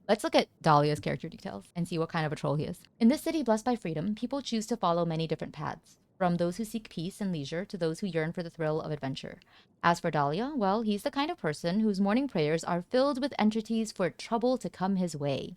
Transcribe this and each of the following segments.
Let's look at Dahlia's character details and see what kind of a troll he is. In this city blessed by freedom, people choose to follow many different paths, from those who seek peace and leisure to those who yearn for the thrill of adventure. As for Dahlia, well, he's the kind of person whose morning prayers are filled with entreaties for trouble to come his way.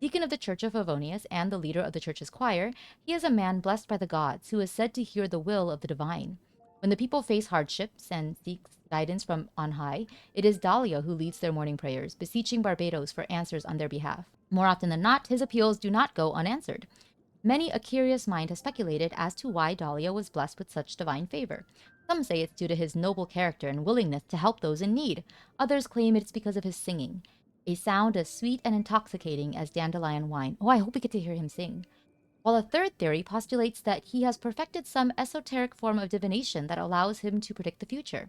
Deacon of the Church of Favonius and the leader of the church's choir, he is a man blessed by the gods who is said to hear the will of the divine. When the people face hardships and seek guidance from on high, it is Dahlia who leads their morning prayers, beseeching Barbados for answers on their behalf. More often than not, his appeals do not go unanswered. Many a curious mind has speculated as to why Dahlia was blessed with such divine favor. Some say it's due to his noble character and willingness to help those in need. Others claim it's because of his singing, a sound as sweet and intoxicating as dandelion wine. Oh, I hope we get to hear him sing. While a third theory postulates that he has perfected some esoteric form of divination that allows him to predict the future.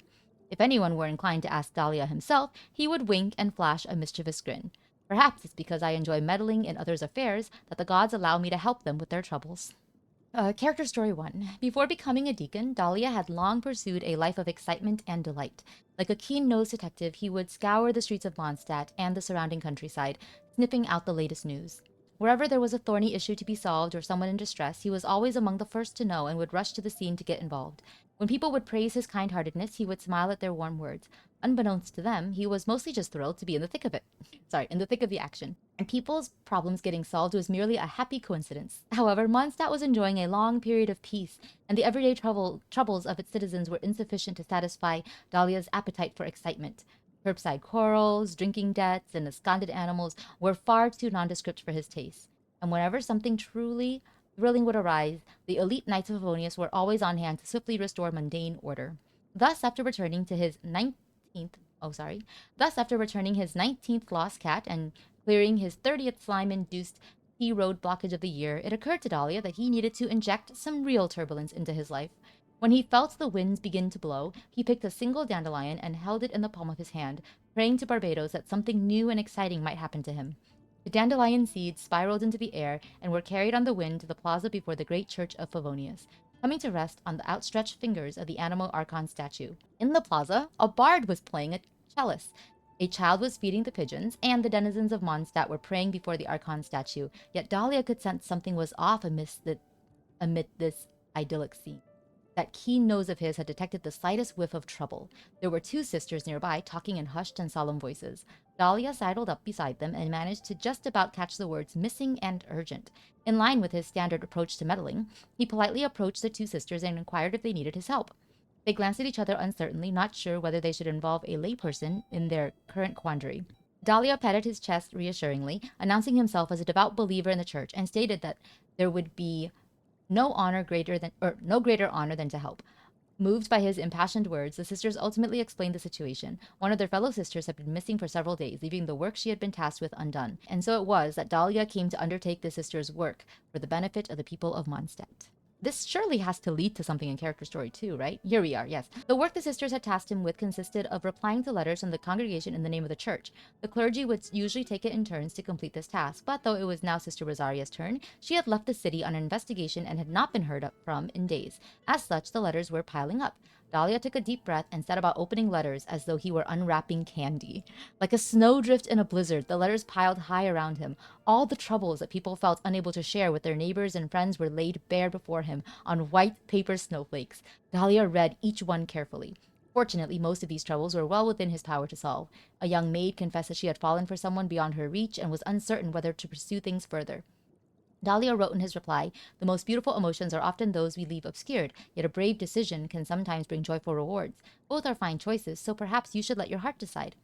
If anyone were inclined to ask Dahlia himself, he would wink and flash a mischievous grin. Perhaps it's because I enjoy meddling in others' affairs that the gods allow me to help them with their troubles. Character story 1. Before becoming a deacon, Dahlia had long pursued a life of excitement and delight. Like a keen-nosed detective, he would scour the streets of Mondstadt and the surrounding countryside, sniffing out the latest news. Wherever there was a thorny issue to be solved or someone in distress, he was always among the first to know and would rush to the scene to get involved. When people would praise his kind-heartedness, he would smile at their warm words. Unbeknownst to them, he was mostly just thrilled to be in the thick of it. In the thick of the action. And people's problems getting solved was merely a happy coincidence. However, Mondstadt was enjoying a long period of peace, and the everyday troubles of its citizens were insufficient to satisfy Dahlia's appetite for excitement. Curbside quarrels, drinking debts, and absconded animals were far too nondescript for his taste. And whenever something truly thrilling would arise, the elite knights of Favonius were always on hand to swiftly restore mundane order. Thus, after returning his 19th lost cat and clearing his 30th slime-induced sea road blockage of the year, it occurred to Dahlia that he needed to inject some real turbulence into his life. When he felt the winds begin to blow, he picked a single dandelion and held it in the palm of his hand, praying to Barbados that something new and exciting might happen to him. The dandelion seeds spiraled into the air and were carried on the wind to the plaza before the great church of Favonius, coming to rest on the outstretched fingers of the animal archon statue. In the plaza, a bard was playing a chalice. A child was feeding the pigeons, and the denizens of Mondstadt were praying before the archon statue, yet Dahlia could sense something was off amid this idyllic scene. That keen nose of his had detected the slightest whiff of trouble. There were two sisters nearby, talking in hushed and solemn voices. Dahlia sidled up beside them and managed to just about catch the words missing and urgent. In line with his standard approach to meddling, he politely approached the two sisters and inquired if they needed his help. They glanced at each other uncertainly, not sure whether they should involve a layperson in their current quandary. Dahlia patted his chest reassuringly, announcing himself as a devout believer in the church, and stated that there would be no greater honor than to help. Moved by his impassioned words, the sisters ultimately explained the situation. One of their fellow sisters had been missing for several days, leaving the work she had been tasked with undone. And so it was that Dahlia came to undertake the sisters' work for the benefit of the people of Mondstadt. This surely has to lead to something in character story too, right? Here we are, yes. The work the sisters had tasked him with consisted of replying to letters from the congregation in the name of the church. The clergy would usually take it in turns to complete this task, but though it was now Sister Rosaria's turn, she had left the city on an investigation and had not been heard from in days. As such, the letters were piling up. Dahlia took a deep breath and set about opening letters as though he were unwrapping candy. Like a snowdrift in a blizzard, the letters piled high around him. All the troubles that people felt unable to share with their neighbors and friends were laid bare before him on white paper snowflakes. Dahlia read each one carefully. Fortunately, most of these troubles were well within his power to solve. A young maid confessed that she had fallen for someone beyond her reach and was uncertain whether to pursue things further. Dahlia wrote in his reply, "The most beautiful emotions are often those we leave obscured, yet a brave decision can sometimes bring joyful rewards. Both are fine choices, so perhaps you should let your heart decide."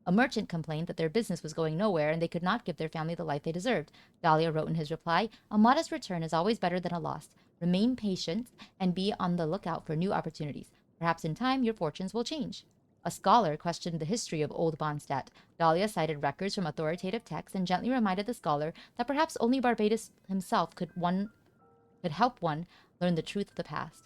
A merchant complained that their business was going nowhere and they could not give their family the life they deserved. Dahlia wrote in his reply, "A modest return is always better than a loss. Remain patient and be on the lookout for new opportunities. Perhaps in time your fortunes will change." A scholar questioned the history of Old Mondstadt. Dahlia cited records from authoritative texts and gently reminded the scholar that perhaps only Barbados himself could help one learn the truth of the past.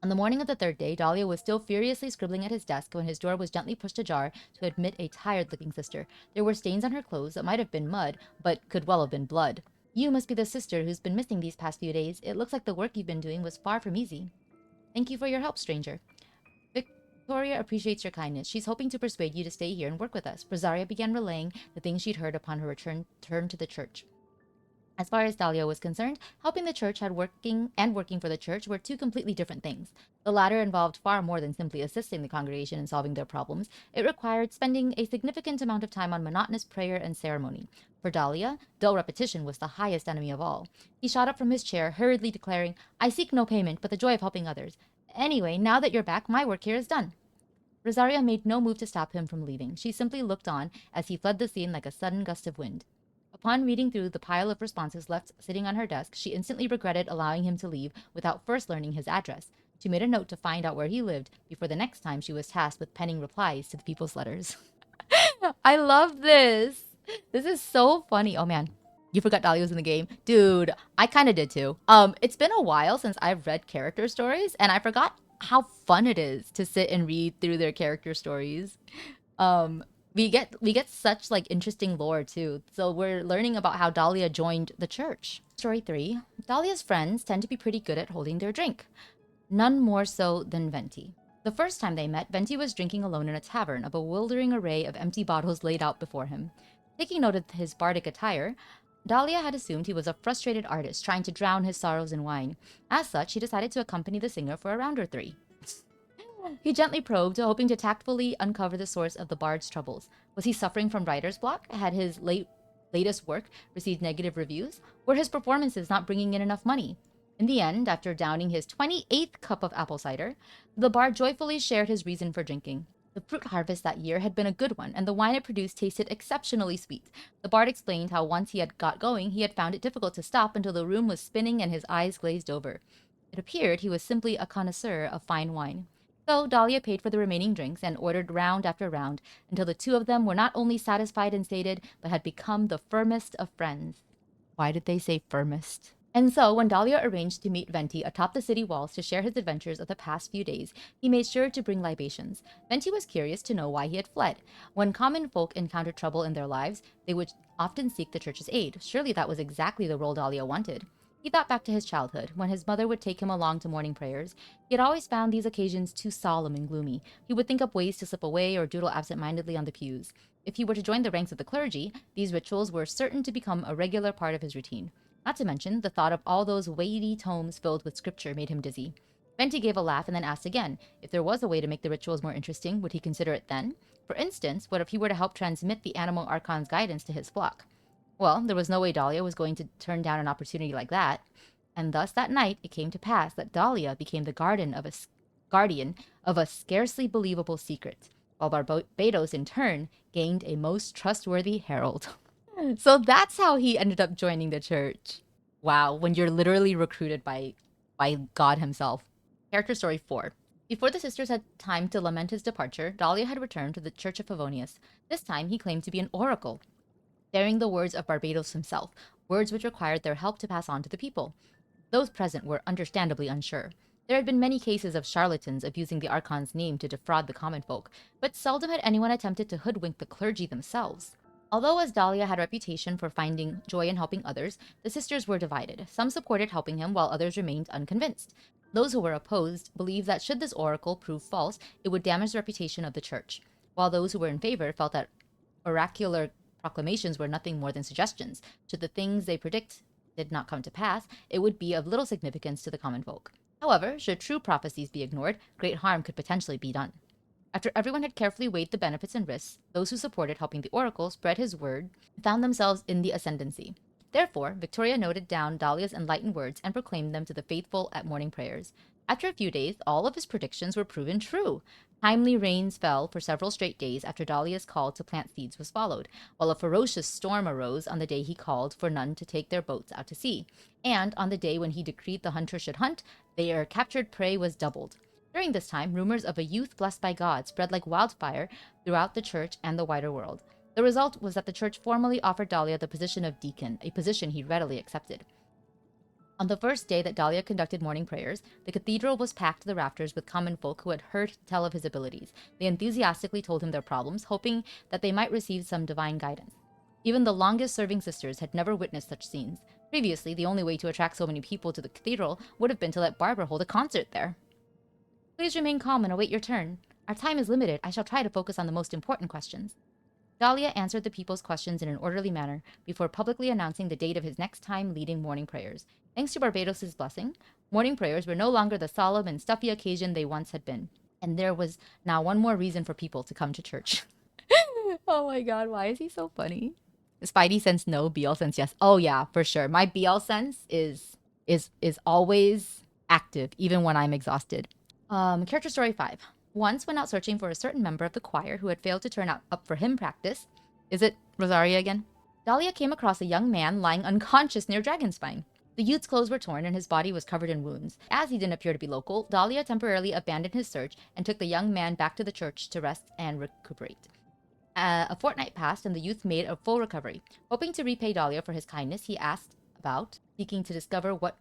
On the morning of the third day, Dahlia was still furiously scribbling at his desk when his door was gently pushed ajar to admit a tired-looking sister. There were stains on her clothes that might have been mud, but could well have been blood. "You must be the sister who's been missing these past few days. It looks like the work you've been doing was far from easy." "Thank you for your help, stranger." Victoria appreciates your kindness. She's hoping to persuade you to stay here and work with us. Rosaria began relaying the things she'd heard upon her return to the church. As far as Dahlia was concerned, helping the church had working for the church were two completely different things. The latter involved far more than simply assisting the congregation in solving their problems. It required spending a significant amount of time on monotonous prayer and ceremony. For Dahlia, dull repetition was the highest enemy of all. He shot up from his chair, hurriedly declaring, "I seek no payment, but the joy of helping others. Anyway, now that you're back, my work here is done." Rosaria made no move to stop him from leaving. She simply looked on as he fled the scene like a sudden gust of wind. Upon reading through the pile of responses left sitting on her desk, she instantly regretted allowing him to leave without first learning his address. She made a note to find out where he lived before the next time she was tasked with penning replies to the people's letters. I love this. This is so funny. Oh man, you forgot Dahlia was in the game. Dude, I kind of did too. It's been a while since I've read character stories, and I forgot how fun it is to sit and read through their character stories. Um, we get such like interesting lore too. So we're learning about how Dahlia joined the church. Story 3. Dahlia's friends tend to be pretty good at holding their drink. None more so than Venti. The first time they met, Venti was drinking alone in a tavern, a bewildering array of empty bottles laid out before him. Taking note of his bardic attire, Dahlia had assumed he was a frustrated artist trying to drown his sorrows in wine. As such, he decided to accompany the singer for a round or three. He gently probed, hoping to tactfully uncover the source of the bard's troubles. Was he suffering from writer's block? Had his latest work received negative reviews? Were his performances not bringing in enough money? In the end, after downing his 28th cup of apple cider, the bard joyfully shared his reason for drinking. The fruit harvest that year had been a good one, and the wine it produced tasted exceptionally sweet. The bard explained how once he had got going, he had found it difficult to stop until the room was spinning and his eyes glazed over. It appeared he was simply a connoisseur of fine wine. So Dahlia paid for the remaining drinks and ordered round after round until the two of them were not only satisfied and sated, but had become the firmest of friends. Why did they say firmest? And so, when Dahlia arranged to meet Venti atop the city walls to share his adventures of the past few days, he made sure to bring libations. Venti was curious to know why he had fled. When common folk encountered trouble in their lives, they would often seek the church's aid. Surely that was exactly the role Dahlia wanted. He thought back to his childhood, when his mother would take him along to morning prayers. He had always found these occasions too solemn and gloomy. He would think up ways to slip away or doodle absent-mindedly on the pews. If he were to join the ranks of the clergy, these rituals were certain to become a regular part of his routine. Not to mention, the thought of all those weighty tomes filled with scripture made him dizzy. Venti gave a laugh and then asked again, if there was a way to make the rituals more interesting, would he consider it then? For instance, what if he were to help transmit the animal archon's guidance to his flock? Well, there was no way Dahlia was going to turn down an opportunity like that. And thus that night it came to pass that Dahlia became the guardian of a scarcely believable secret, while Barbados in turn gained a most trustworthy herald. So that's how he ended up joining the church. Wow, when you're literally recruited by God himself. Character story 4. Before the sisters had time to lament his departure, Dahlia had returned to the Church of Favonius. This time he claimed to be an oracle, bearing the words of Barbados himself, words which required their help to pass on to the people. Those present were understandably unsure. There had been many cases of charlatans abusing the Archon's name to defraud the common folk, but seldom had anyone attempted to hoodwink the clergy themselves. Although as Dahlia had a reputation for finding joy in helping others, the sisters were divided. Some supported helping him, while others remained unconvinced. Those who were opposed believed that should this oracle prove false, it would damage the reputation of the church, while those who were in favor felt that oracular proclamations were nothing more than suggestions. Should the things they predict did not come to pass, it would be of little significance to the common folk. However, should true prophecies be ignored, great harm could potentially be done. After everyone had carefully weighed the benefits and risks, those who supported helping the oracle spread his word found themselves in the ascendancy. Therefore, Victoria noted down Dahlia's enlightened words and proclaimed them to the faithful at morning prayers. After a few days, all of his predictions were proven true. Timely rains fell for several straight days after Dahlia's call to plant seeds was followed, while a ferocious storm arose on the day he called for none to take their boats out to sea. And on the day when he decreed the hunter should hunt, their captured prey was doubled. During this time, rumors of a youth blessed by God spread like wildfire throughout the church and the wider world. The result was that the church formally offered Dahlia the position of deacon, a position he readily accepted. On the first day that Dahlia conducted morning prayers, the cathedral was packed to the rafters with common folk who had heard tell of his abilities. They enthusiastically told him their problems, hoping that they might receive some divine guidance. Even the longest-serving sisters had never witnessed such scenes. Previously, the only way to attract so many people to the cathedral would have been to let Barbara hold a concert there. Please remain calm and await your turn. Our time is limited. I shall try to focus on the most important questions. Dahlia answered the people's questions in an orderly manner before publicly announcing the date of his next time leading morning prayers. Thanks to Barbados' blessing, morning prayers were no longer the solemn and stuffy occasion they once had been. And there was now one more reason for people to come to church. Oh my god, why is he so funny? Spidey sense no, BL sense yes. Oh yeah, for sure. My BL sense is always active, even when I'm exhausted. Character story 5. Once went out searching for a certain member of the choir who had failed to turn up for hymn practice. Is it Rosaria again? Dahlia came across a young man lying unconscious near Dragonspine. The youth's clothes were torn and his body was covered in wounds. As he didn't appear to be local, Dahlia temporarily abandoned his search and took the young man back to the church to rest and recuperate. A fortnight passed and the youth made a full recovery. Hoping to repay Dahlia for his kindness, he asked about, seeking to discover what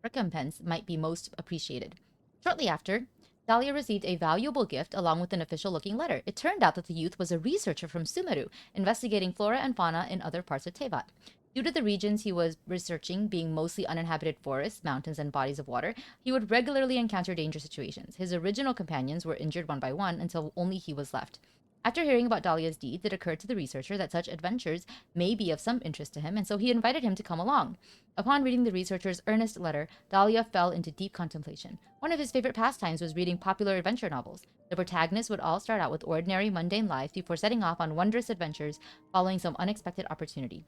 recompense might be most appreciated. Shortly after, Dahlia received a valuable gift along with an official-looking letter. It turned out that the youth was a researcher from Sumeru, investigating flora and fauna in other parts of Teapot. Due to the regions he was researching being mostly uninhabited forests, mountains, and bodies of water, he would regularly encounter dangerous situations. His original companions were injured one by one until only he was left. After hearing about Dahlia's deeds, it occurred to the researcher that such adventures may be of some interest to him, and so he invited him to come along. Upon reading the researcher's earnest letter, Dahlia fell into deep contemplation. One of his favorite pastimes was reading popular adventure novels. The protagonists would all start out with ordinary, mundane lives before setting off on wondrous adventures following some unexpected opportunity.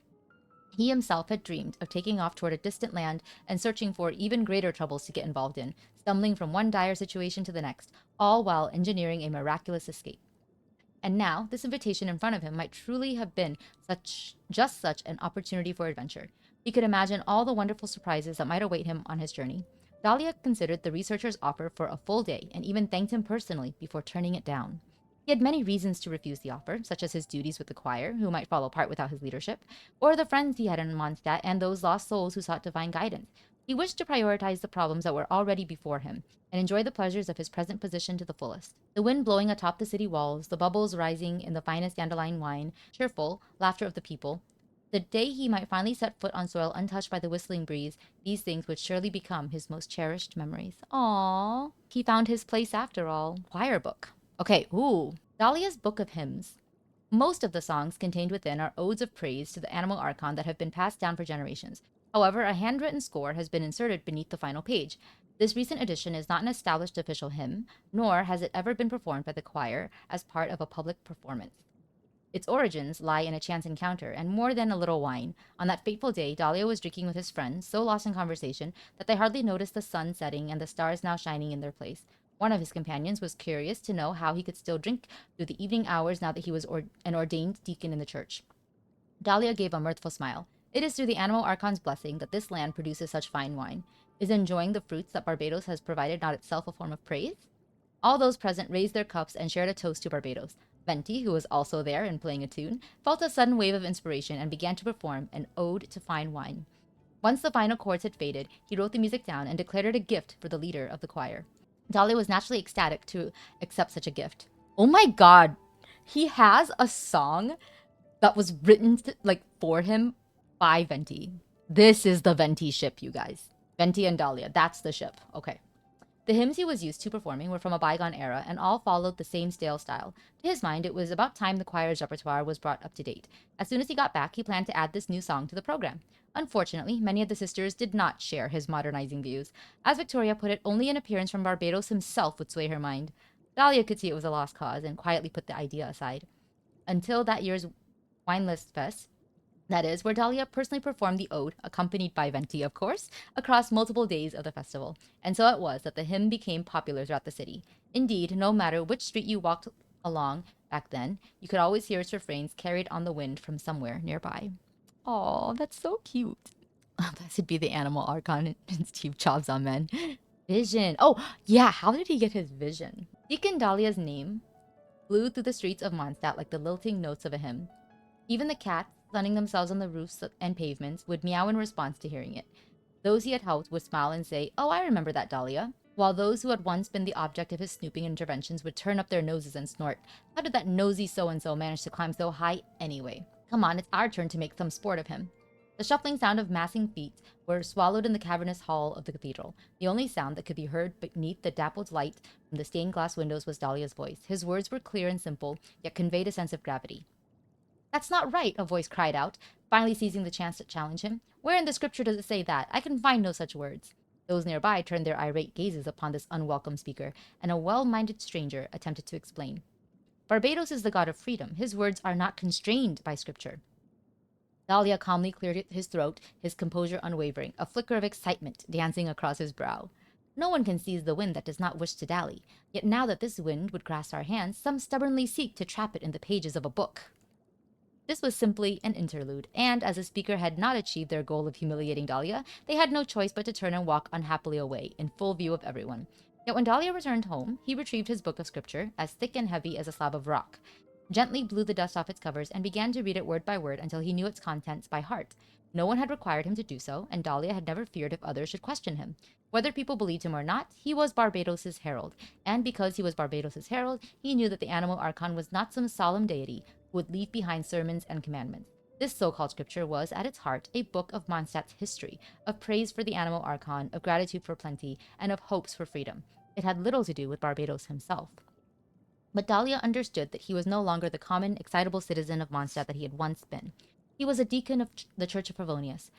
He himself had dreamed of taking off toward a distant land and searching for even greater troubles to get involved in, stumbling from one dire situation to the next, all while engineering a miraculous escape. And now, this invitation in front of him might truly have been just such an opportunity for adventure. He could imagine all the wonderful surprises that might await him on his journey. Dahlia considered the researcher's offer for a full day and even thanked him personally before turning it down. He had many reasons to refuse the offer, such as his duties with the choir, who might fall apart without his leadership, or the friends he had in Mondstadt and those lost souls who sought divine guidance. He wished to prioritize the problems that were already before him and enjoy the pleasures of his present position to the fullest. The wind blowing atop the city walls, the bubbles rising in the finest dandelion wine, cheerful laughter of the people. The day he might finally set foot on soil untouched by the whistling breeze, these things would surely become his most cherished memories. Aww. He found his place after all. Choir book. Okay, ooh. Dahlia's Book of Hymns. Most of the songs contained within are odes of praise to the animal archon that have been passed down for generations. However, a handwritten score has been inserted beneath the final page. This recent edition is not an established official hymn, nor has it ever been performed by the choir as part of a public performance. Its origins lie in a chance encounter and more than a little wine. On that fateful day, Dahlia was drinking with his friends, so lost in conversation that they hardly noticed the sun setting and the stars now shining in their place. One of his companions was curious to know how he could still drink through the evening hours now that he was an ordained deacon in the church. Dahlia gave a mirthful smile. It is through the animal archon's blessing that this land produces such fine wine. Is enjoying the fruits that Barbados has provided not itself a form of praise? All those present raised their cups and shared a toast to Barbados. Venti, who was also there and playing a tune, felt a sudden wave of inspiration and began to perform an ode to fine wine. Once the final chords had faded, he wrote the music down and declared it a gift for the leader of the choir. Dahlia was naturally ecstatic to accept such a gift. Oh my god! He has a song that was written for him by Venti. This is the Venti ship, you guys. Venti and Dahlia, that's the ship. Okay. The hymns he was used to performing were from a bygone era and all followed the same stale style. To his mind, it was about time the choir's repertoire was brought up to date. As soon as he got back, he planned to add this new song to the program. Unfortunately, many of the sisters did not share his modernizing views. As Victoria put it, only an appearance from Barbados himself would sway her mind. Dahlia could see it was a lost cause and quietly put the idea aside. Until that year's Wineless Fest, that is, where Dahlia personally performed the ode, accompanied by Venti, of course, across multiple days of the festival. And so it was that the hymn became popular throughout the city. Indeed, no matter which street you walked along back then, you could always hear its refrains carried on the wind from somewhere nearby. Oh, that's so cute. That should be the animal archon and Steve Jobs on men. Vision. Oh, yeah, how did he get his vision? Deacon Dahlia's name flew through the streets of Mondstadt like the lilting notes of a hymn. Even the cats, sunning themselves on the roofs and pavements, would meow in response to hearing it. Those he had helped would smile and say, "Oh, I remember that, Dahlia," while those who had once been the object of his snooping interventions would turn up their noses and snort. How did that nosy so-and-so manage to climb so high anyway? Come on, it's our turn to make some sport of him. The shuffling sound of massing feet were swallowed in the cavernous hall of the cathedral. The only sound that could be heard beneath the dappled light from the stained glass windows was Dahlia's voice. His words were clear and simple, yet conveyed a sense of gravity. "That's not right," a voice cried out, finally seizing the chance to challenge him. "Where in the scripture does it say that? I can find no such words." Those nearby turned their irate gazes upon this unwelcome speaker, and a well-minded stranger attempted to explain. "Barbados is the god of freedom. His words are not constrained by scripture." Dahlia calmly cleared his throat, his composure unwavering, a flicker of excitement dancing across his brow. "No one can seize the wind that does not wish to dally. Yet now that this wind would grasp our hands, some stubbornly seek to trap it in the pages of a book." This was simply an interlude, and as the speaker had not achieved their goal of humiliating Dahlia, they had no choice but to turn and walk unhappily away, in full view of everyone. Yet when Dahlia returned home, he retrieved his book of scripture, as thick and heavy as a slab of rock, gently blew the dust off its covers, and began to read it word by word until he knew its contents by heart. No one had required him to do so, and Dahlia had never feared if others should question him. Whether people believed him or not, he was Barbados's herald, and because he was Barbados's herald, he knew that the animal archon was not some solemn deity who would leave behind sermons and commandments. This so-called scripture was, at its heart, a book of Mondstadt's history, of praise for the animal archon, of gratitude for plenty, and of hopes for freedom. It had little to do with Barbados himself. But Dahlia understood that he was no longer the common, excitable citizen of Mondstadt that he had once been. He was a deacon of the Church of Favonius.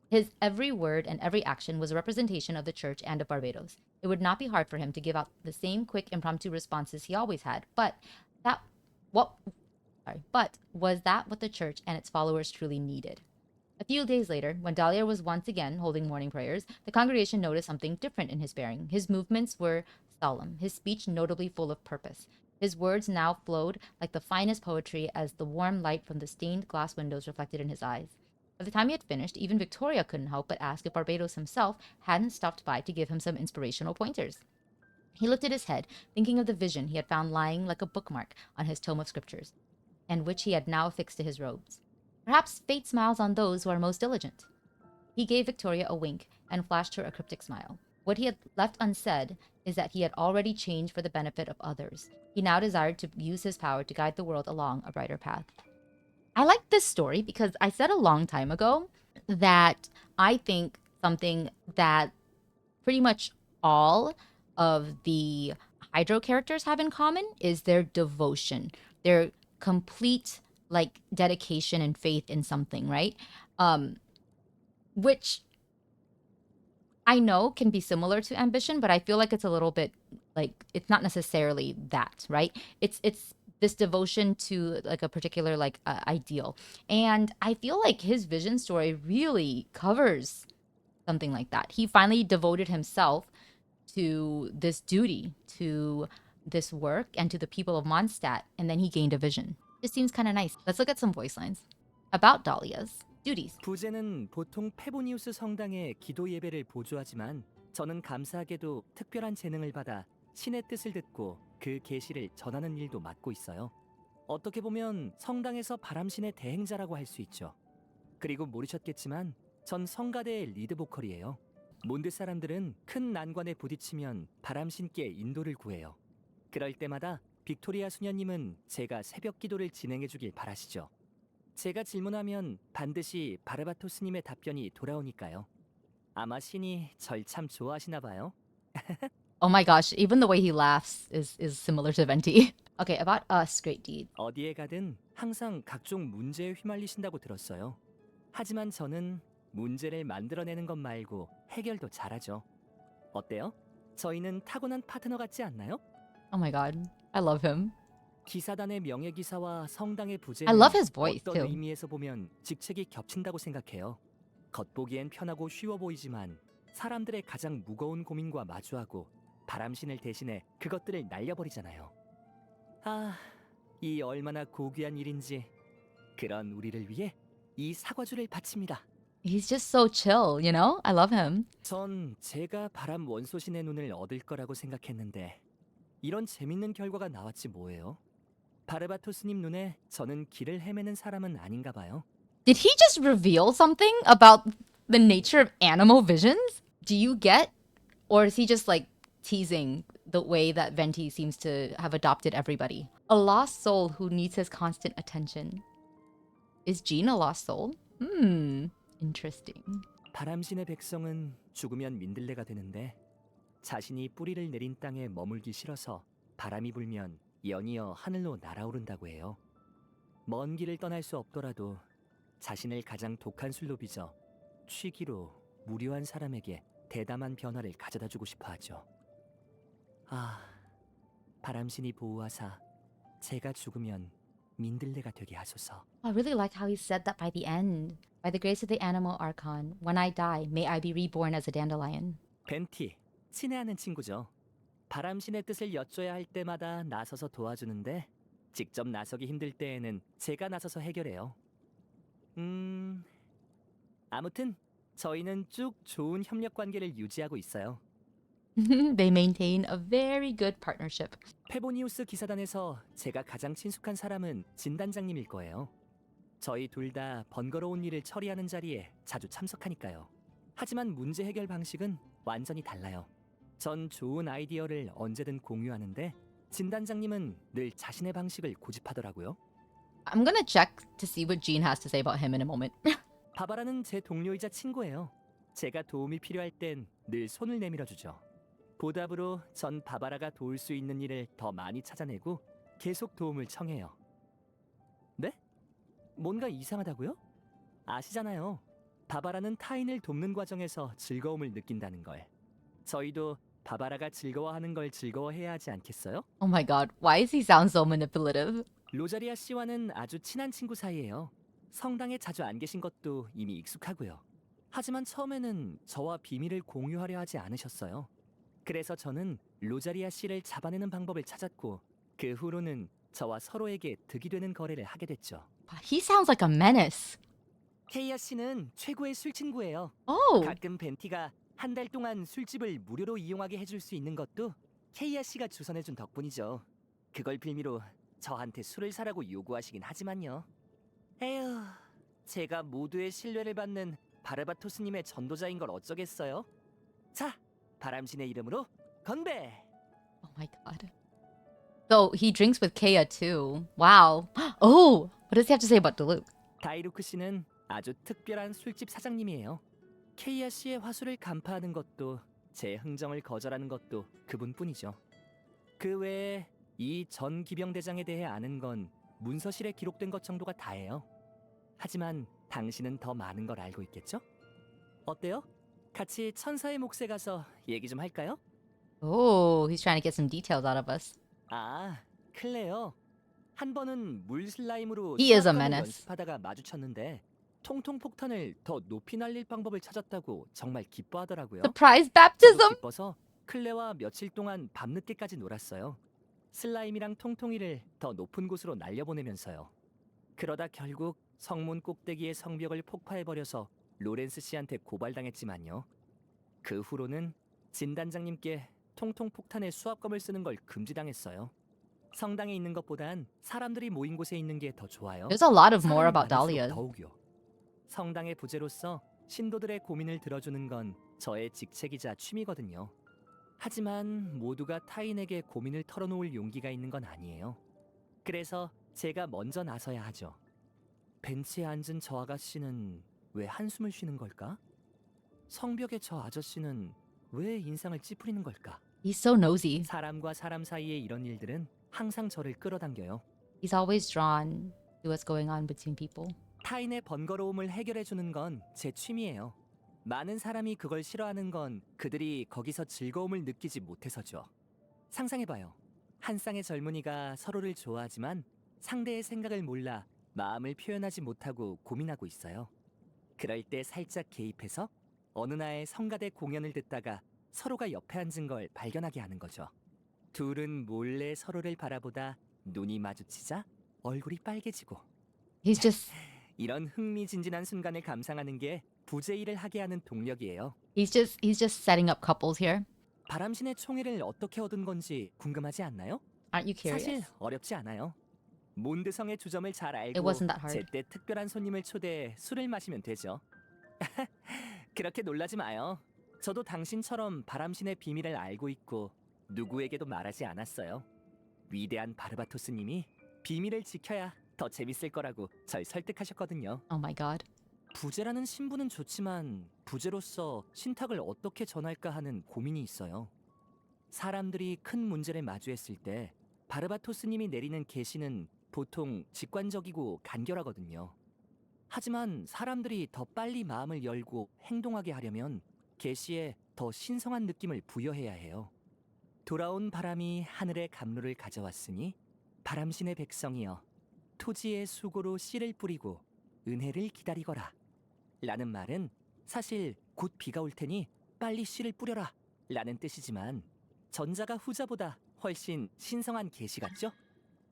His every word and every action was a representation of the church and of Barbados. It would not be hard for him to give out the same quick, impromptu responses he always had, but was that what the church and its followers truly needed? A few days later, when Dahlia was once again holding morning prayers, the congregation noticed something different in his bearing. His movements were solemn, his speech notably full of purpose. His words now flowed like the finest poetry as the warm light from the stained glass windows reflected in his eyes. By the time he had finished, even Victoria couldn't help but ask if Barbados himself hadn't stopped by to give him some inspirational pointers. He lifted his head, thinking of the vision he had found lying like a bookmark on his tome of scriptures, and which he had now affixed to his robes. Perhaps fate smiles on those who are most diligent. He gave Victoria a wink and flashed her a cryptic smile. What he had left unsaid is that he had already changed for the benefit of others. He now desired to use his power to guide the world along a brighter path. I like this story because I said a long time ago that I think something that pretty much all of the Hydro characters have in common is their devotion, their complete like dedication and faith in something, right? Which I know can be similar to ambition, but I feel like it's a little bit like it's not necessarily that, right? It's this devotion to like a particular like ideal, and I feel like his vision story really covers something like that. He finally devoted himself to this duty, to this work, and to the people of Mondstadt, and then he gained a vision. Just seems kind of nice. Let's look at some voice lines about Dahlia's duties. 부제는 보통 페보니우스 성당의 기도 예배를 보조하지만 저는 감사하게도 특별한 재능을 받아 신의 뜻을 듣고 그 계시를 전하는 일도 맡고 있어요. 어떻게 보면 성당에서 바람신의 대행자라고 할 수 있죠. 그리고 모르셨겠지만 전 성가대의 리드 보컬이에요. 몬드 사람들은 큰 난관에 부딪히면 바람신께 인도를 구해요. 그럴 때마다 빅토리아 수녀님은 제가 새벽 기도를 진행해 주길 바라시죠. 제가 질문하면 반드시 바르바토스님의 답변이 돌아오니까요. 아마 신이 절 참 좋아하시나 봐요. Oh my gosh, even the way he laughs is similar to Venti. Okay, about us, great deed. 어디에 가든 항상 각종 문제에 휘말리신다고 들었어요. 하지만 저는 문제를 만들어내는 것 말고 해결도 잘하죠. 어때요? 저희는 타고난 파트너 같지 않나요? Oh my god, I love him. 기사단의 명예기사와 성당의 I 부재는 love his voice 어떤 too. 의미에서 보면 직책이 겹친다고 생각해요. 겉보기엔 편하고 쉬워 보이지만 사람들의 가장 무거운 고민과 마주하고 바람신을 대신해 그것들을 날려버리잖아요. 아, 이 얼마나 고귀한 일인지. 그런 우리를 위해 이 사과주를 바칩니다. He's just so chill, you know? I love him. 전 제가 바람 원소신의 눈을 얻을 거라고 생각했는데 이런 재밌는 결과가 나왔지 뭐예요? 바르바토스님 눈에 저는 길을 헤매는 사람은 아닌가 봐요. Did he just reveal something about the nature of animal visions? Do you get? Or is he just like teasing the way that Venti seems to have adopted everybody? A lost soul who needs his constant attention. Is Jean a lost soul? Interesting. 바람신의 백성은 죽으면 민들레가 되는데 자신이 뿌리를 내린 땅에 머물기 싫어서 바람이 불면 연이어 하늘로 날아오른다고 해요. 먼 길을 떠날 수 없더라도 자신을 가장 독한 술로 빚어 취기로 무료한 사람에게 대담한 변화를 가져다주고 싶어하죠. 아, 바람신이 보호하사 제가 죽으면 민들레가 되게 하소서. I really like how he said that by the end. By the grace of the animal archon, when I die, may I be reborn as a dandelion. 벤티, 친애하는 친구죠. 바람신의 뜻을 여쭤야 할 때마다 나서서 도와주는데 직접 나서기 힘들 때에는 제가 나서서 해결해요. 아무튼 저희는 쭉 좋은 협력 관계를 유지하고 있어요. They maintain a very good partnership. 페보니우스 기사단에서 제가 가장 친숙한 사람은 진단장님일 거예요. 저희 둘 다 번거로운 일을 처리하는 자리에 자주 참석하니까요. 하지만 문제 해결 방식은 완전히 달라요. 전 좋은 아이디어를 언제든 공유하는데 진단장님은 늘 자신의 방식을 고집하더라고요. I'm gonna check to see what Jean has to say about him in a moment. 바바라는 제 동료이자 친구예요. 제가 도움이 필요할 땐 늘 손을 내밀어 주죠. 보답으로 전 바바라가 도울 수 있는 일을 더 많이 찾아내고 계속 도움을 청해요. 네? 뭔가 이상하다고요? 아시잖아요. 바바라는 타인을 돕는 과정에서 즐거움을 느낀다는 걸. 저희도 바바라가 즐거워하는 걸 즐거워해야 하지 않겠어요? Oh my god, why does he sound so manipulative? 로자리아 씨와는 아주 친한 친구 사이예요. 성당에 자주 안 계신 것도 이미 익숙하고요. 하지만 처음에는 저와 비밀을 공유하려 하지 않으셨어요. 그래서 저는 로자리아 씨를 잡아내는 방법을 찾았고 그 후로는 저와 서로에게 득이 되는 거래를 하게 됐죠. He sounds like a menace. 케이아 씨는 최고의 술친구예요. Oh, 가끔 벤티가 한 달 동안 술집을 무료로 이용하게 해줄 수 있는 것도 케이아 씨가 주선해준 덕분이죠. 그걸 빌미로 저한테 술을 사라고 요구하시긴 하지만요. 에휴, 제가 모두의 신뢰를 받는 바르바토스님의 전도자인 걸 어쩌겠어요? 자, 바람신의 이름으로 건배! oh my god. So he drinks with Kea too. Wow. Oh, what does he have to say about Duluth? 다이루크 씨는 아주 특별한 술집 사장님이에요. 케이아 씨의 화술을 간파하는 것도 제 흥정을 거절하는 것도 그분뿐이죠. 그 외에 이 전 기병대장에 대해 아는 건 문서실에 기록된 것 정도가 다예요. 하지만 당신은 더 많은 걸 알고 있겠죠? 어때요? 같이 천사의 몫에 가서 얘기 좀 할까요? Oh, he's trying to get some details out of us. 아, 클레어. 한 번은 물 슬라임으로 He is a 수학관을 menace. 연습하다가 마주쳤는데 통통 폭탄을 더 높이 날릴 방법을 찾았다고 정말 기뻐하더라고요. Surprise 저도 baptism? 기뻐서 클레와 며칠 동안 밤늦게까지 놀았어요. 슬라임이랑 통통이를 더 높은 곳으로 날려보내면서요. 그러다 결국 성문 꼭대기의 성벽을 폭파해버려서 로렌스 씨한테 고발당했지만요. 그 후로는 진단장님께 통통 폭탄의 수압검을 쓰는 걸 금지당했어요. 성당에 있는 것보단 사람들이 모인 곳에 있는 게 더 좋아요. There's a lot of more 사람이 about 많을수록 Dahlia. 더욱요. 성당의 부제로서 신도들의 고민을 들어주는 건 저의 직책이자 취미거든요. 하지만 모두가 타인에게 고민을 털어놓을 용기가 있는 건 아니에요. 그래서 제가 먼저 나서야 하죠. 벤치에 앉은 저 아가씨는 왜 한숨을 쉬는 걸까? 성벽의 저 아저씨는 왜 인상을 찌푸리는 걸까? He's so nosy. 사람과 사람 사이의 이런 일들은 항상 저를 끌어당겨요. He's always drawn to what's going on between people. 타인의 번거로움을 해결해주는 건 제 취미예요. 많은 사람이 그걸 싫어하는 건 그들이 거기서 즐거움을 느끼지 못해서죠. 상상해봐요. 한 쌍의 젊은이가 서로를 좋아하지만 상대의 생각을 몰라 마음을 표현하지 못하고 고민하고 있어요. 그럴 때 살짝 개입해서 어느 날의 성가대 공연을 듣다가 서로가 옆에 앉은 걸 발견하게 하는 거죠. 둘은 몰래 서로를 바라보다 눈이 마주치자 얼굴이 빨개지고 He's just 이런 흥미진진한 순간을 감상하는 게 부제일을 하게 하는 동력이에요. he's just setting up couples here. 바람신의 총애를 어떻게 얻은 건지 궁금하지 않나요? Aren't you curious? 사실 어렵지 않아요. 몬드성의 주점을 잘 It 알고 wasn't that hard. 제때 특별한 손님을 초대해 술을 마시면 되죠. 그렇게 놀라지 마요. 저도 당신처럼 바람신의 비밀을 알고 있고 누구에게도 말하지 않았어요. 위대한 바르바토스님이 비밀을 지켜야 더 재밌을 거라고 절 설득하셨거든요. Oh my god. 부제라는 신분은 좋지만 부제로서 신탁을 어떻게 전할까 하는 고민이 있어요. 사람들이 큰 문제를 마주했을 때 바르바토스님이 내리는 계시는 보통 직관적이고 간결하거든요. 하지만 사람들이 더 빨리 마음을 열고 행동하게 하려면 계시에 더 신성한 느낌을 부여해야 해요. 돌아온 바람이 하늘의 감로를 가져왔으니 바람신의 백성이여 토지의 수고로 씨를 뿌리고 은혜를 기다리거라 라는 말은 사실 곧 비가 올 테니 빨리 씨를 뿌려라 라는 뜻이지만 전자가 후자보다 훨씬 신성한 계시 같죠?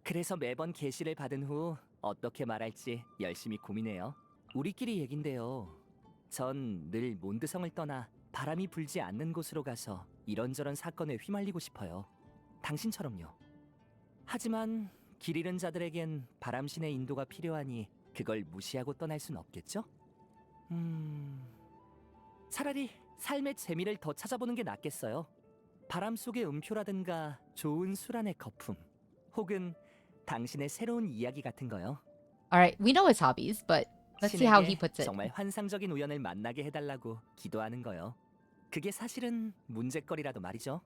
그래서 매번 계시를 받은 후 어떻게 말할지 열심히 고민해요. 우리끼리 얘긴데요. 전 늘 몬드성을 떠나 바람이 불지 않는 곳으로 가서 이런저런 사건에 휘말리고 싶어요. 당신처럼요. 하지만 길 잃은 자들에겐 바람신의 인도가 필요하니 그걸 무시하고 떠날 순 없겠죠? 차라리 삶의 재미를 더 찾아보는 게 낫겠어요. 바람 속의 음표라든가 좋은 술 안의 거품, 혹은 당신의 새로운 이야기 같은 거요. Alright, we know his hobbies, but let's see how he 신에게 puts it. 정말 환상적인 우연을 만나게 해달라고 기도하는 거요. 그게 사실은 문제거리라도 말이죠.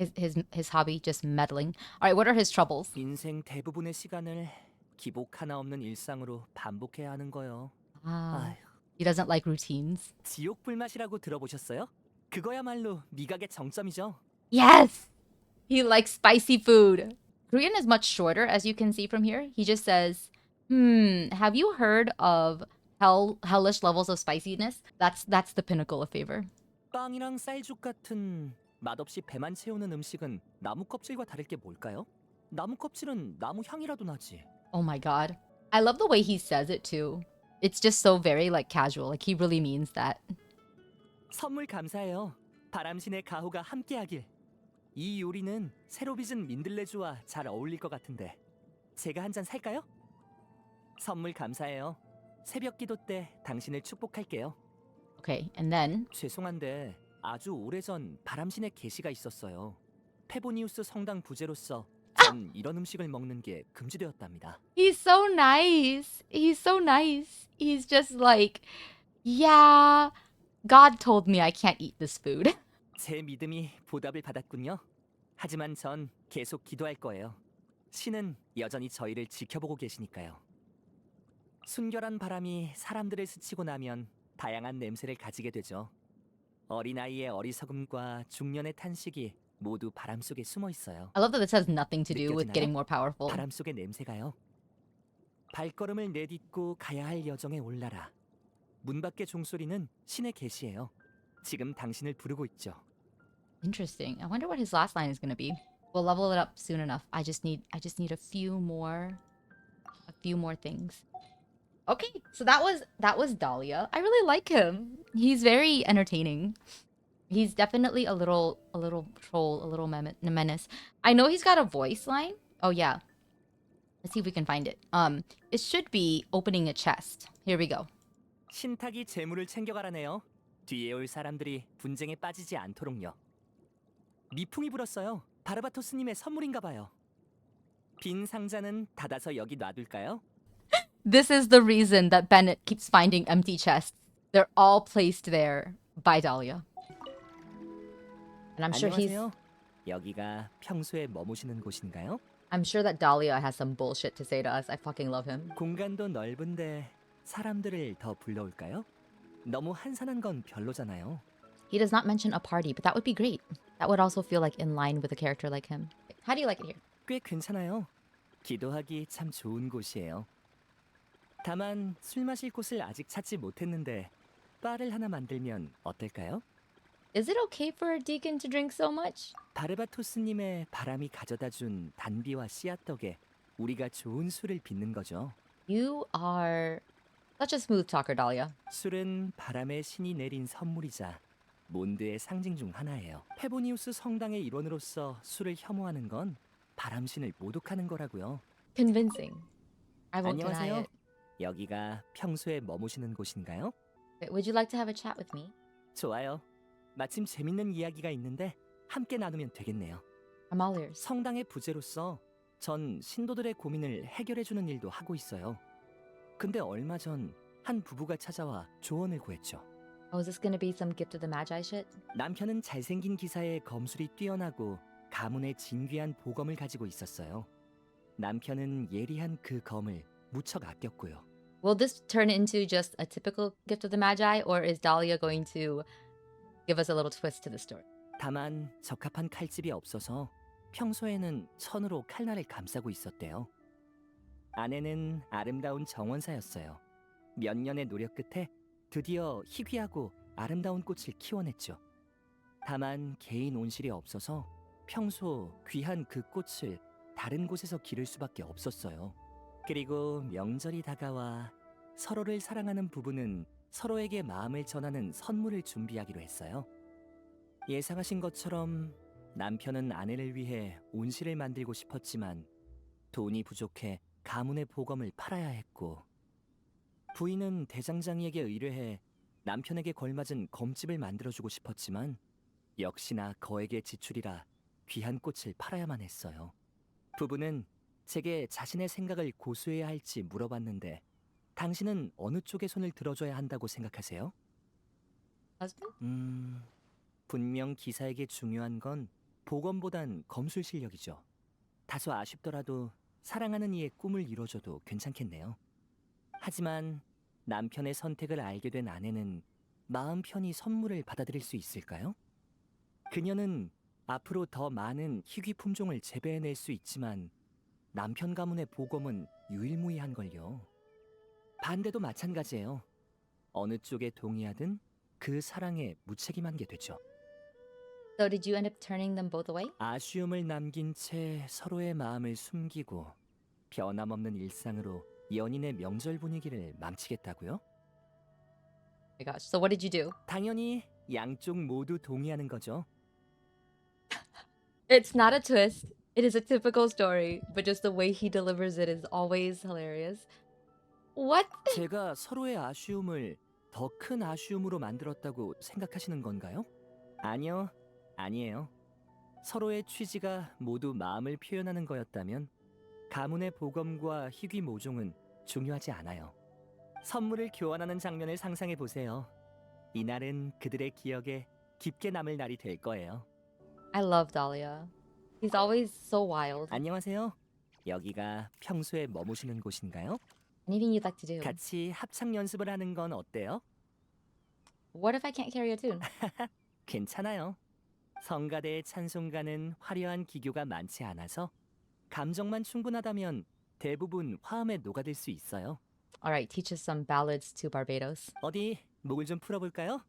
His hobby, just meddling. Alright, what are his troubles? 인생 대부분의 시간을 기복 하나 없는 일상으로 반복해야 하는 거요. 아휴, He doesn't like routines. 지옥 불맛이라고 들어보셨어요? 그거야말로 미각의 정점이죠. Yes! He likes spicy food. Korean is much shorter, as you can see from here. He just says, have you heard of hellish levels of spiciness? That's the pinnacle of favor. 빵이랑 쌀죽 같은 맛없이 배만 채우는 음식은 나무 껍질과 다를 게 뭘까요? 나무 껍질은 나무 향이라도 나지. Oh my god. I love the way he says it too. It's just so very like casual. Like he really means that. 선물 감사해요. 바람신의 가호가 함께하길. 이 요리는 새로 빚은 민들레주와 잘 어울릴 것 같은데 제가 한 잔 살까요? 선물 감사해요. 새벽 기도 때 당신을 축복할게요. Okay, and then 죄송한데 아주 오래전 바람신의 계시가 있었어요. 페보니우스 성당 부제로서 전 이런 음식을 먹는 게 금지되었답니다. he's so nice. He's so nice. He's just like, yeah, God told me I can't eat this food. 제 믿음이 보답을 받았군요. 하지만 전 계속 기도할 거예요. 신은 여전히 저희를 지켜보고 계시니까요. 순결한 바람이 사람들을 스치고 나면 다양한 냄새를 가지게 되죠. 어린아이의 어리석음과 중년의 탄식이 모두 바람 속에 숨어 있어요. I love that this has nothing to do with 느껴지나요? getting more powerful. 바람 속의 냄새가요. 발걸음을 내딛고 가야 할 여정에 올라라. 문 밖의 종소리는 신의 계시예요. 지금 당신을 부르고 있죠. Interesting. I wonder what his last line is gonna be. We'll level it up soon enough. I just need a few more things. Okay, so that was Dahlia. I really like him. He's very entertaining. He's definitely a little troll, a little menace. I know he's got a voice line. Oh yeah. Let's see if we can find it. It should be opening a chest. Here we go. 신탁이 재물을 챙겨가라네요. 뒤에 올 사람들이 분쟁에 빠지지 않도록요. 미풍이 불었어요. 바르바토스님의 선물인가 봐요. 빈 상자는 닫아서 여기 놔둘까요? This is the reason that Bennett keeps finding empty chests. They're all placed there by Dahlia. And 안녕하세요. 여기가 평소에 머무시는 곳인가요? I'm sure that Dahlia has some bullshit to say to us. I fucking love him. 공간도 넓은데 사람들을 더 불러올까요? 너무 한산한 건 별로잖아요. He does not mention a party, but that would be great. That would also feel like in line with a character like him. How do you like it here? 꽤 괜찮아요. 기도하기 참 좋은 곳이에요. 다만 술 마실 곳을 아직 찾지 못했는데 바를 하나 만들면 어떨까요? Is it okay for a deacon to drink so much? 바르바토스님의 바람이 가져다준 단비와 씨앗 덕에 우리가 좋은 술을 빚는 거죠. You are such a smooth talker, Dahlia. 술은 바람의 신이 내린 선물이자 몬드의 상징 중 하나예요. 페보니우스 성당의 일원으로서 술을 혐오하는 건 바람신을 모독하는 거라고요. Convincing. I won't deny 안녕하세요. it. 여기가 평소에 머무시는 곳인가요? Would you like to have a chat with me? 좋아요. 마침 재밌는 이야기가 있는데 함께 나누면 되겠네요. I'm all ears. 성당의 부제로서 전 신도들의 고민을 해결해주는 일도 하고 있어요. 근데 얼마 전 한 부부가 찾아와 조언을 구했죠. Oh, is this gonna be some gift of the Magi shit? 남편은 잘생긴 기사에 검술이 뛰어나고 가문의 진귀한 보검을 가지고 있었어요. 남편은 예리한 그 검을 무척 아꼈고요. Will this turn into just a typical gift of the Magi, or is Dahlia going to give us a little twist to the story? 다만 적합한 칼집이 없어서 평소에는 천으로 칼날을 감싸고 있었대요. 아내는 아름다운 정원사였어요. 몇 년의 노력 끝에 드디어 희귀하고 아름다운 꽃을 키워냈죠. 다만 개인 온실이 없어서 평소 귀한 그 꽃을 다른 곳에서 기를 수밖에 없었어요. 그리고 명절이 다가와 서로를 사랑하는 부부는 서로에게 마음을 전하는 선물을 준비하기로 했어요. 예상하신 것처럼 남편은 아내를 위해 온실을 만들고 싶었지만 돈이 부족해 가문의 보검을 팔아야 했고, 부인은 대장장이에게 의뢰해 남편에게 걸맞은 검집을 만들어주고 싶었지만 역시나 거액의 지출이라 귀한 꽃을 팔아야만 했어요. 부부는 제게 자신의 생각을 고수해야 할지 물어봤는데, 당신은 어느 쪽에 손을 들어줘야 한다고 생각하세요? Husband? 분명 기사에게 중요한 건 보검보단 검술 실력이죠. 다소 아쉽더라도 사랑하는 이의 꿈을 이뤄줘도 괜찮겠네요. 하지만 남편의 선택을 알게 된 아내는 마음 편히 선물을 받아들일 수 있을까요? 그녀는 앞으로 더 많은 희귀 품종을 재배해낼 수 있지만 남편 가문의 보검은 유일무이한걸요. 반대도 마찬가지예요. 어느 쪽에 동의하든 그 사랑에 무책임한 게 되죠. So did you end up turning them both away? 아쉬움을 남긴 채 서로의 마음을 숨기고 변함없는 일상으로 연인의 명절 분위기를 망치겠다고요? Oh my gosh. So what did you do? 당연히 양쪽 모두 동의하는 거죠. It's not a twist. It is a typical story, but just the way he delivers it is always hilarious. What? 제가 서로의 아쉬움을 더 큰 아쉬움으로 만들었다고 생각하시는 건가요? 아니요, 아니에요. 서로의 취지가 모두 마음을 표현하는 거였다면 가문의 보검과 희귀 모종은 중요하지 않아요. 선물을 교환하는 장면을 상상해 보세요. 이날은 그들의 기억에 깊게 남을 날이 될 거예요. I love Dahlia. He's always so wild. 안녕하세요. 여기가 평소에 머무시는 곳인가요? Anything you'd like to do? 같이 합창 연습을 하는 건 어때요? What if I can't carry a tune? 괜찮아요. 성가대의 찬송가는 화려한 기교가 많지 않아서 감정만 충분하다면 대부분 화음에 녹아들 수 있어요. All right, teach us some ballads to Barbados. 어디 목을 좀 풀어볼까요?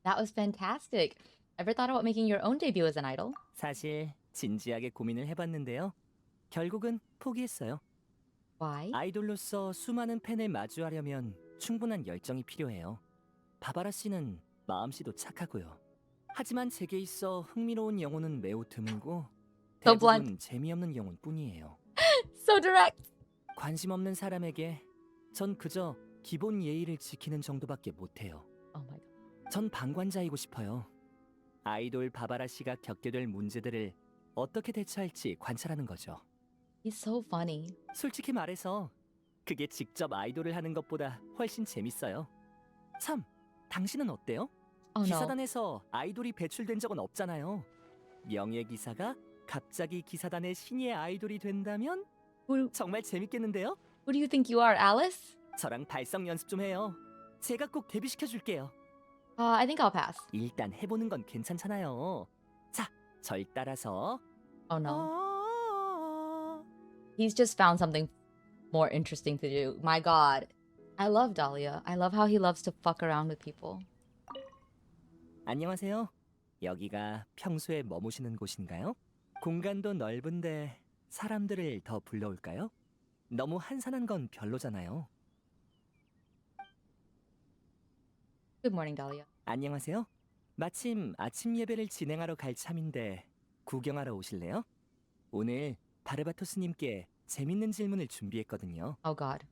That was fantastic. Ever thought about making your own debut as an idol? 사실 진지하게 고민을 해봤는데요. 결국은 포기했어요. Why? 아이돌로서 수많은 팬을 마주하려면 충분한 열정이 필요해요. 바바라 씨는 마음씨도 착하고요. 하지만 제게 있어 흥미로운 영혼은 매우 드물고 So 대부분 재미없는 영혼뿐이에요. So direct. 관심 없는 사람에게 전 그저 기본 예의를 지키는 정도밖에 못해요. Oh my god. 전 방관자이고 싶어요. 아이돌 바바라 씨가 겪게 될 문제들을 어떻게 대처할지 관찰하는 거죠. He's so funny. 솔직히 말해서 그게 직접 아이돌을 하는 것보다 훨씬 재밌어요. 참, 당신은 어때요? Oh no. 기사단에서 아이돌이 배출된 적은 없잖아요. 명예기사가 갑자기 기사단의 신예 아이돌이 된다면 Who 정말 재밌겠는데요? do you think you are, Alice? 저랑 발성 연습 좀 해요. 제가 꼭 데뷔시켜 줄게요. I think I'll pass. 일단 해보는 건 괜찮잖아요. 자, 절 따라서. Oh no. He's just found something more interesting to do. My god. I love Dahlia. I love how he loves to fuck around with people. 안녕하세요. 여기가 평소에 머무시는 곳인가요? 공간도 넓은데 사람들을 더 불러올까요? 너무 한산한 건 별로잖아요. Good morning, Dahlia. 안녕하세요. 마침 아침 예배를 진행하러 갈 참인데 구경하러 오실래요? 오늘 바르바토스님께 재밌는 질문을 준비했거든요. Oh god.